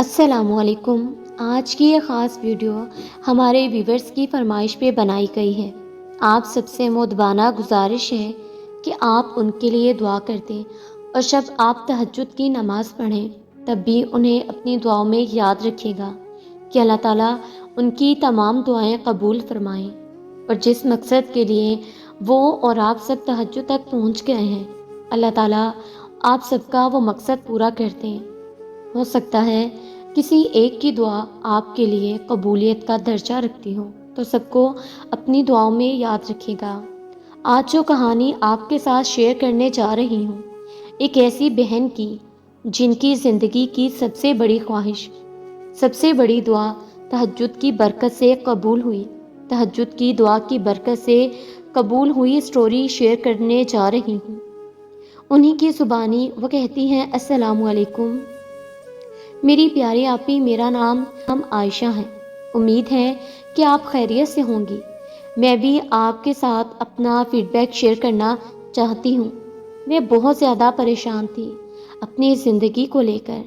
السلام علیکم۔ آج کی یہ خاص ویڈیو ہمارے ویورز کی فرمائش پہ بنائی گئی ہے۔ آپ سب سے مؤدبانہ گزارش ہے کہ آپ ان کے لیے دعا کرتے اور جب آپ تہجد کی نماز پڑھیں تب بھی انہیں اپنی دعاؤں میں یاد رکھے گا کہ اللہ تعالیٰ ان کی تمام دعائیں قبول فرمائیں اور جس مقصد کے لیے وہ اور آپ سب تہجد تک پہنچ گئے ہیں، اللہ تعالیٰ آپ سب کا وہ مقصد پورا کرتے ہیں۔ ہو سکتا ہے کسی ایک کی دعا آپ کے لیے قبولیت کا درجہ رکھتی ہو، تو سب کو اپنی دعاؤں میں یاد رکھے گا۔ آج جو کہانی آپ کے ساتھ شیئر کرنے جا رہی ہوں، ایک ایسی بہن کی جن کی زندگی کی سب سے بڑی خواہش، سب سے بڑی دعا تہجد کی برکت سے قبول ہوئی۔ تہجد کی دعا کی برکت سے قبول ہوئی سٹوری شیئر کرنے جا رہی ہوں۔ انہی کی زبانی وہ کہتی ہیں، السلام علیکم میری پیاری آپی، میرا نام عائشہ ہے۔ امید ہے کہ آپ خیریت سے ہوں گی۔ میں بھی آپ کے ساتھ اپنا فیڈ بیک شیئر کرنا چاہتی ہوں۔ میں بہت زیادہ پریشان تھی اپنی زندگی کو لے کر۔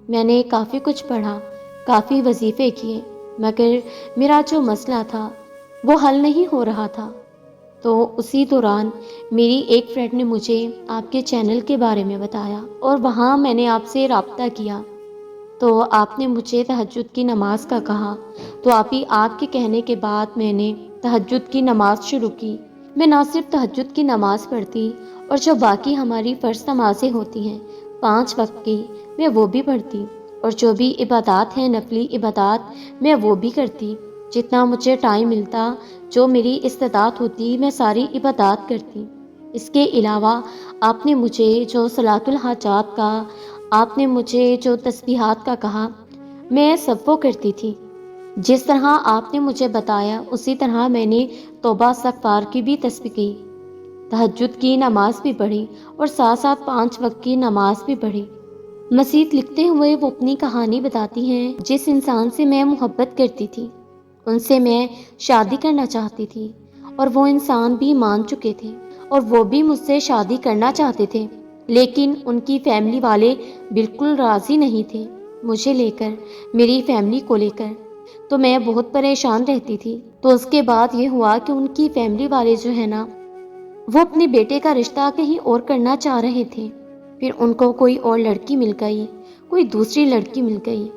میں نے کافی کچھ پڑھا، کافی وظیفے کیے، مگر میرا جو مسئلہ تھا وہ حل نہیں ہو رہا تھا۔ تو اسی دوران میری ایک فرینڈ نے مجھے آپ کے چینل کے بارے میں بتایا اور وہاں میں نے آپ سے رابطہ کیا، تو آپ نے مجھے تہجد کی نماز کا کہا، تو آپ کے کہنے کے بعد میں نے تہجد کی نماز شروع کی۔ میں نہ صرف تہجد کی نماز پڑھتی اور جو باقی ہماری فرض نمازیں ہوتی ہیں 5 وقت کی، میں وہ بھی پڑھتی، اور جو بھی عبادات ہیں نفلی عبادات میں وہ بھی کرتی۔ جتنا مجھے ٹائم ملتا، جو میری استطاعت ہوتی، میں ساری عبادات کرتی۔ اس کے علاوہ آپ نے مجھے جو صلاۃ الحاجات کا، آپ نے مجھے جو تسبیحات کا کہا، میں سب وہ کرتی تھی۔ جس طرح آپ نے مجھے بتایا اسی طرح میں نے توبہ استغفار کی بھی تسبیح کی، تہجد کی نماز بھی پڑھی اور ساتھ ساتھ 5 وقت کی نماز بھی پڑھی۔ مزید لکھتے ہوئے وہ اپنی کہانی بتاتی ہیں، جس انسان سے میں محبت کرتی تھی، ان سے میں شادی کرنا چاہتی تھی، اور وہ انسان بھی مان چکے تھے اور وہ بھی مجھ سے شادی کرنا چاہتے تھے، لیکن ان کی فیملی والے بالکل راضی نہیں تھے مجھے لے کر، میری فیملی کو لے کر۔ تو میں بہت پریشان رہتی تھی۔ تو اس کے بعد یہ ہوا کہ ان کی فیملی والے جو ہے نا، وہ اپنے بیٹے کا رشتہ کہیں اور کرنا چاہ رہے تھے۔ پھر ان کو کوئی اور لڑکی مل گئی، کوئی دوسری لڑکی مل گئی،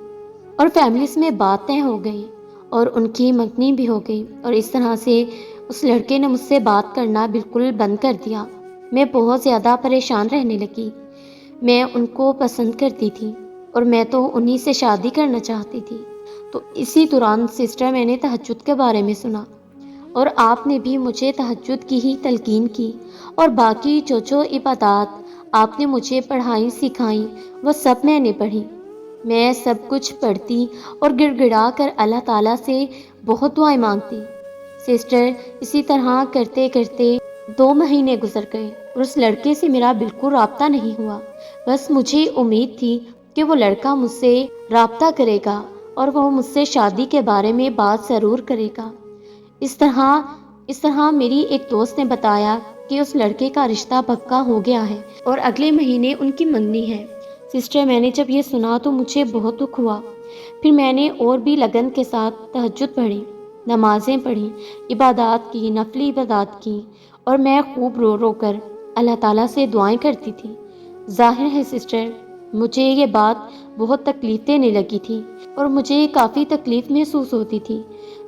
اور فیملیز میں بات طے ہو گئی اور ان کی منگنی بھی ہو گئی، اور اس طرح سے اس لڑکے نے مجھ سے بات کرنا بالکل بند کر دیا۔ میں بہت زیادہ پریشان رہنے لگی۔ میں ان کو پسند کرتی تھی اور میں تو انہی سے شادی کرنا چاہتی تھی۔ تو اسی دوران سسٹر میں نے تہجد کے بارے میں سنا، اور آپ نے بھی مجھے تہجد کی ہی تلقین کی، اور باقی جو عبادات آپ نے مجھے پڑھائی سکھائیں وہ سب میں نے پڑھی۔ میں سب کچھ پڑھتی اور گڑ گڑا کر اللہ تعالیٰ سے بہت دعائیں مانگتی۔ سسٹر، اسی طرح کرتے کرتے 2 مہینے گزر گئے اور اس لڑکے سے میرا بالکل رابطہ نہیں ہوا۔ بس مجھے امید تھی کہ وہ لڑکا مجھ سے رابطہ کرے گا اور وہ مجھ سے شادی کے بارے میں بات ضرور کرے گا۔ اس طرح میری ایک دوست نے بتایا کہ اس لڑکے کا رشتہ پکا ہو گیا ہے اور اگلے مہینے ان کی منگنی ہے۔ سسٹر، میں نے جب یہ سنا تو مجھے بہت دکھ ہوا۔ پھر میں نے اور بھی لگن کے ساتھ تہجد پڑھی، نمازیں پڑھی، عبادات کی، نفلی عبادات کی، اور میں خوب رو رو کر اللہ تعالیٰ سے دعائیں کرتی تھی۔ ظاہر ہے سسٹر، مجھے یہ بات بہت تکلیف دینے لگی تھی اور مجھے کافی تکلیف محسوس ہوتی تھی۔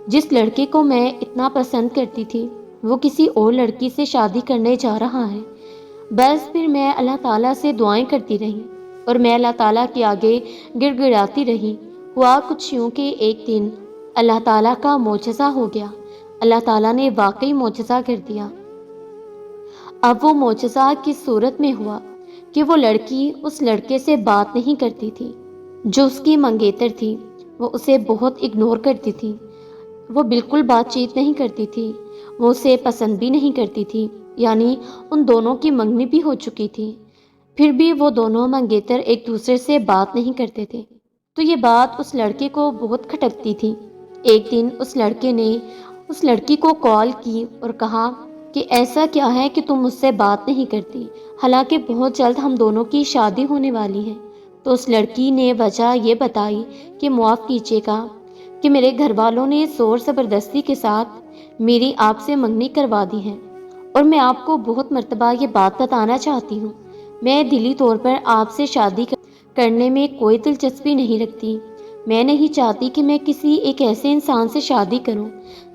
جس لڑکے کو میں اتنا پسند کرتی تھی وہ کسی اور لڑکی سے شادی کرنے جا رہا ہے۔ بس پھر میں اللہ تعالیٰ سے دعائیں کرتی رہی اور میں اللہ تعالیٰ کے آگے گڑ گڑاتی رہی۔ ہوا کچھ یوں کہ ایک دن اللہ تعالیٰ کا معجزہ ہو گیا۔ اللہ تعالیٰ نے واقعی معجزہ کر دیا۔ اب وہ معجزہ کس صورت میں ہوا کہ وہ لڑکی اس لڑکے سے بات نہیں کرتی تھی جو اس کی منگیتر تھی، وہ اسے بہت اگنور کرتی تھی، وہ بالکل بات چیت نہیں کرتی تھی، وہ اسے پسند بھی نہیں کرتی تھی، یعنی ان دونوں کی منگنی بھی ہو چکی تھی، پھر بھی وہ دونوں منگیتر ایک دوسرے سے بات نہیں کرتے تھے۔ تو یہ بات اس لڑکے کو بہت کھٹکتی تھی۔ ایک دن اس لڑکے نے اس لڑکی کو کال کی اور کہا کہ ایسا کیا ہے کہ تم مجھ سے بات نہیں کرتی، حالانکہ بہت جلد ہم دونوں کی شادی ہونے والی ہے، تو اس لڑکی نے وجہ یہ بتائی کہ معاف کیجیے گا کہ میرے گھر والوں نے زور زبردستی کے ساتھ میری آپ سے منگنی کروا دی ہے، اور میں آپ کو بہت مرتبہ یہ بات بتانا چاہتی ہوں، میں دلی طور پر آپ سے شادی کرنے میں کوئی دلچسپی نہیں رکھتی۔ میں نہیں چاہتی کہ میں کسی ایک ایسے انسان سے شادی کروں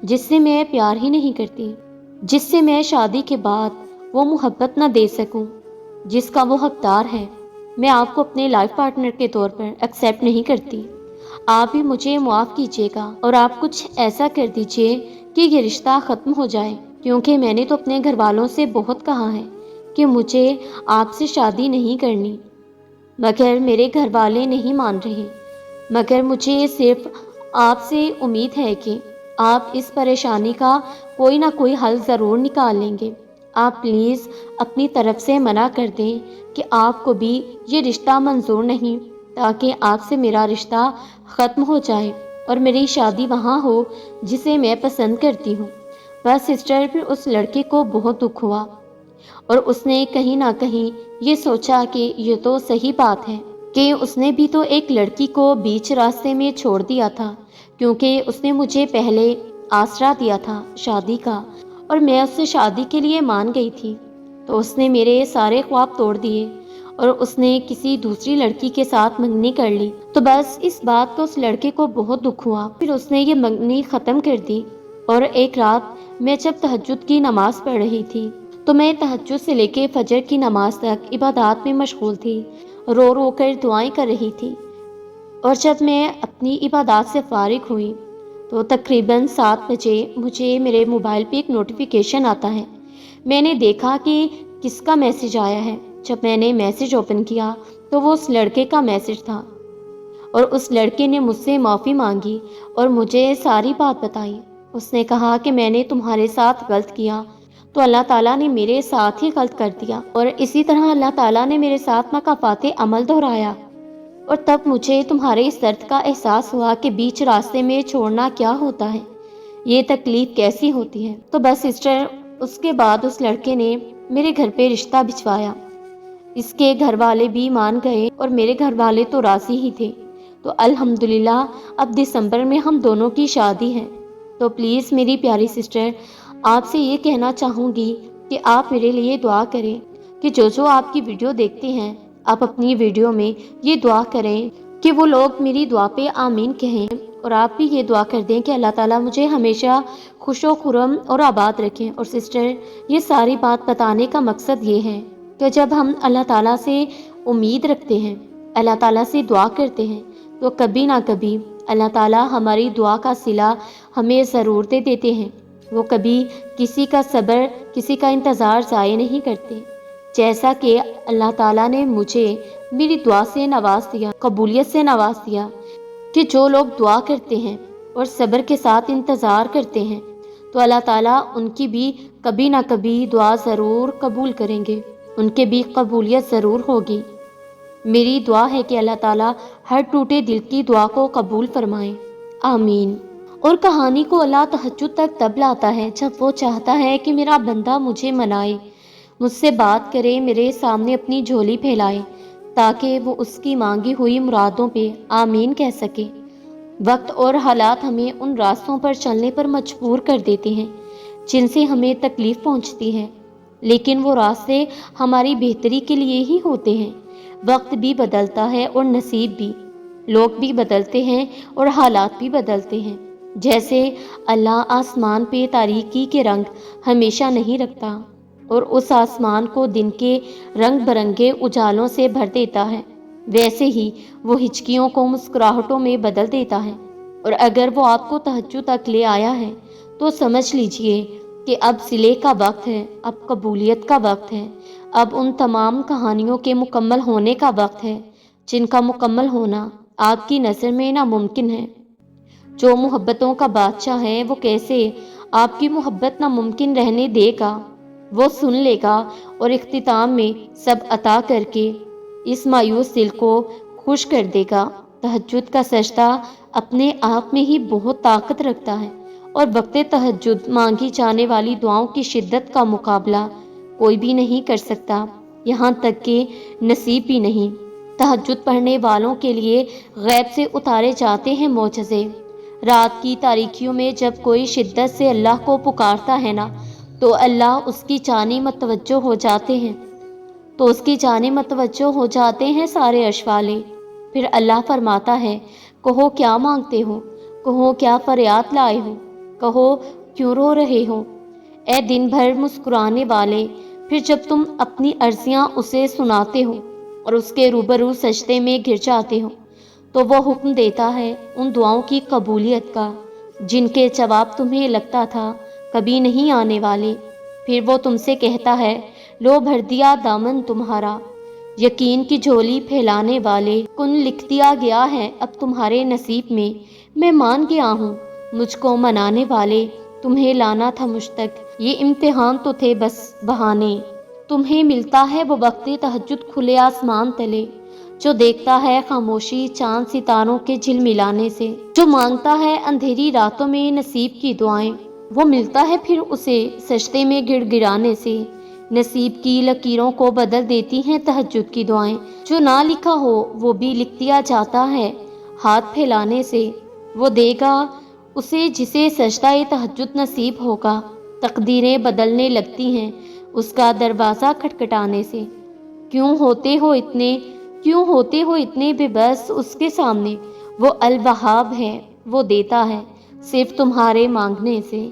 جس سے میں پیار ہی نہیں کرتی، جس سے میں شادی کے بعد وہ محبت نہ دے سکوں جس کا وہ حقدار ہے۔ میں آپ کو اپنے لائف پارٹنر کے طور پر ایکسیپٹ نہیں کرتی۔ آپ بھی مجھے معاف کیجیے گا اور آپ کچھ ایسا کر دیجیے کہ یہ رشتہ ختم ہو جائے، کیونکہ میں نے تو اپنے گھر والوں سے بہت کہا ہے کہ مجھے آپ سے شادی نہیں کرنی، مگر میرے گھر والے نہیں مان رہے۔ مگر مجھے صرف آپ سے امید ہے کہ آپ اس پریشانی کا کوئی نہ کوئی حل ضرور نکال لیں گے۔ آپ پلیز اپنی طرف سے منع کر دیں کہ آپ کو بھی یہ رشتہ منظور نہیں، تاکہ آپ سے میرا رشتہ ختم ہو جائے اور میری شادی وہاں ہو جسے میں پسند کرتی ہوں۔ بس سسٹر، پھر اس لڑکے کو بہت دکھ ہوا اور اس نے کہیں نہ کہیں یہ سوچا کہ یہ تو صحیح بات ہے کہ اس نے بھی تو ایک لڑکی کو بیچ راستے میں چھوڑ دیا تھا، کیونکہ اس نے مجھے پہلے آسرا دیا تھا شادی کا، اور میں اس سے شادی کے لیے مان گئی تھی، تو اس نے میرے سارے خواب توڑ دیے اور اس نے کسی دوسری لڑکی کے ساتھ منگنی کر لی۔ تو بس اس بات کو اس لڑکے کو بہت دکھ ہوا، پھر اس نے یہ منگنی ختم کر دی۔ اور ایک رات میں جب تہجد کی نماز پڑھ رہی تھی تو میں تہجد سے لے کے فجر کی نماز تک عبادات میں مشغول تھی، رو رو کر دعائیں کر رہی تھی، اور جب میں اپنی عبادات سے فارغ ہوئی تو تقریباً 7 بجے مجھے میرے موبائل پہ ایک نوٹیفیکیشن آتا ہے۔ میں نے دیکھا کہ کس کا میسج آیا ہے۔ جب میں نے میسج اوپن کیا تو وہ اس لڑکے کا میسج تھا، اور اس لڑکے نے مجھ سے معافی مانگی اور مجھے ساری بات بتائی۔ اس نے کہا کہ میں نے تمہارے ساتھ غلط کیا تو اللہ تعالیٰ نے میرے ساتھ ہی غلط کر دیا، اور اسی طرح اللہ تعالیٰ نے میرے ساتھ مکافات عمل دہرایا، اور تب مجھے تمہارے اس درد کا احساس ہوا کہ بیچ راستے میں چھوڑنا کیا ہوتا ہے، یہ تکلیف کیسی ہوتی ہے۔ تو بس سسٹر، اس کے بعد اس لڑکے نے میرے گھر پہ رشتہ بھجوایا۔ اس کے گھر والے بھی مان گئے اور میرے گھر والے تو راضی ہی تھے۔ تو الحمدللہ اب دسمبر میں ہم دونوں کی شادی ہے۔ تو پلیز میری پیاری سسٹر، آپ سے یہ کہنا چاہوں گی کہ آپ میرے لیے دعا کریں کہ جو آپ کی ویڈیو دیکھتے ہیں، آپ اپنی ویڈیو میں یہ دعا کریں کہ وہ لوگ میری دعا پہ آمین کہیں، اور آپ بھی یہ دعا کر دیں کہ اللہ تعالیٰ مجھے ہمیشہ خوش و خرم اور آباد رکھیں۔ اور سسٹر، یہ ساری بات بتانے کا مقصد یہ ہے کہ جب ہم اللہ تعالیٰ سے امید رکھتے ہیں، اللہ تعالیٰ سے دعا کرتے ہیں، تو کبھی نہ کبھی اللہ تعالیٰ ہماری دعا کا صلہ ہمیں ضرور دے دیتے ہیں۔ وہ کبھی کسی کا صبر، کسی کا انتظار ضائع نہیں کرتے، جیسا کہ اللہ تعالیٰ نے مجھے میری دعا سے نواز دیا، قبولیت سے نواز دیا، کہ جو لوگ دعا کرتے ہیں اور صبر کے ساتھ انتظار کرتے ہیں تو اللہ تعالیٰ ان کی بھی کبھی نہ کبھی دعا ضرور قبول کریں گے، ان کے بھی قبولیت ضرور ہوگی۔ میری دعا ہے کہ اللہ تعالیٰ ہر ٹوٹے دل کی دعا کو قبول فرمائے، آمین۔ اور کہانی کو اللہ تہجد تک تب لاتا ہے جب وہ چاہتا ہے کہ میرا بندہ مجھے منائے، مجھ سے بات کرے، میرے سامنے اپنی جھولی پھیلائے، تاکہ وہ اس کی مانگی ہوئی مرادوں پہ آمین کہہ سکے۔ وقت اور حالات ہمیں ان راستوں پر چلنے پر مجبور کر دیتے ہیں جن سے ہمیں تکلیف پہنچتی ہے، لیکن وہ راستے ہماری بہتری کے لیے ہی ہوتے ہیں۔ وقت بھی بدلتا ہے اور نصیب بھی، لوگ بھی بدلتے ہیں اور حالات بھی بدلتے ہیں۔ جیسے اللہ آسمان پہ تاریکی کے رنگ ہمیشہ نہیں رکھتا اور اس آسمان کو دن کے رنگ برنگے اجالوں سے بھر دیتا ہے، ویسے ہی وہ ہچکیوں کو مسکراہٹوں میں بدل دیتا ہے۔ اور اگر وہ آپ کو تہجد تک لے آیا ہے تو سمجھ لیجئے کہ اب صلے کا وقت ہے، اب قبولیت کا وقت ہے، اب ان تمام کہانیوں کے مکمل ہونے کا وقت ہے جن کا مکمل ہونا آپ کی نظر میں ناممکن ہے۔ جو محبتوں کا بادشاہ ہے وہ کیسے آپ کی محبت ناممکن رہنے دے گا؟ وہ سن لے گا اور اختتام میں سب عطا کر کے اس مایوس دل کو خوش کر دے گا۔ تہجد کا سجدہ اپنے آپ میں ہی بہت طاقت رکھتا ہے، اور وقت تہجد مانگی جانے والی دعاؤں کی شدت کا مقابلہ کوئی بھی نہیں کر سکتا، یہاں تک کہ نصیب بھی نہیں۔ تہجد پڑھنے والوں کے لیے غیب سے اتارے جاتے ہیں معجزے۔ رات کی تاریکیوں میں جب کوئی شدت سے اللہ کو پکارتا ہے نا، تو اللہ اس کی جانب متوجہ ہو جاتے ہیں سارے عرش والے۔ پھر اللہ فرماتا ہے، کہو کیا مانگتے ہو، کہو کیا فریاد لائے ہو، کہو کیوں رو رہے ہو، اے دن بھر مسکرانے والے۔ پھر جب تم اپنی عرضیاں اسے سناتے ہو اور اس کے روبرو سجدے میں گر جاتے ہو، تو وہ حکم دیتا ہے ان دعاؤں کی قبولیت کا جن کے جواب تمہیں لگتا تھا کبھی نہیں آنے والے۔ پھر وہ تم سے کہتا ہے، لو بھر دیا دامن تمہارا، یقین کی جھولی پھیلانے والے، کن لکھ دیا گیا ہے اب تمہارے نصیب میں مان گیا ہوں، مجھ کو منانے والے، تمہیں لانا تھا مجھ تک، یہ امتحان تو تھے بس بہانے۔ تمہیں ملتا ہے وہ وقت تہجد کھلے آسمان تلے، جو دیکھتا ہے خاموشی چاند ستاروں کے جھلملانے سے، جو مانگتا ہے اندھیری راتوں میں نصیب کی دعائیں، وہ ملتا ہے پھر اسے سجدے میں گڑ گڑانے سے۔ نصیب کی لکیروں کو بدل دیتی ہیں تہجد کی دعائیں، جو نہ لکھا ہو وہ بھی لکھ دیا جاتا ہے ہاتھ پھیلانے سے۔ وہ دے گا اسے جسے سجدہ تہجد نصیب ہوگا، تقدیریں بدلنے لگتی ہیں اس کا دروازہ کھٹکھٹانے سے۔ کیوں ہوتے ہو اتنے بے بس اس کے سامنے، وہ الوہاب ہے، وہ دیتا ہے صرف تمہارے مانگنے سے۔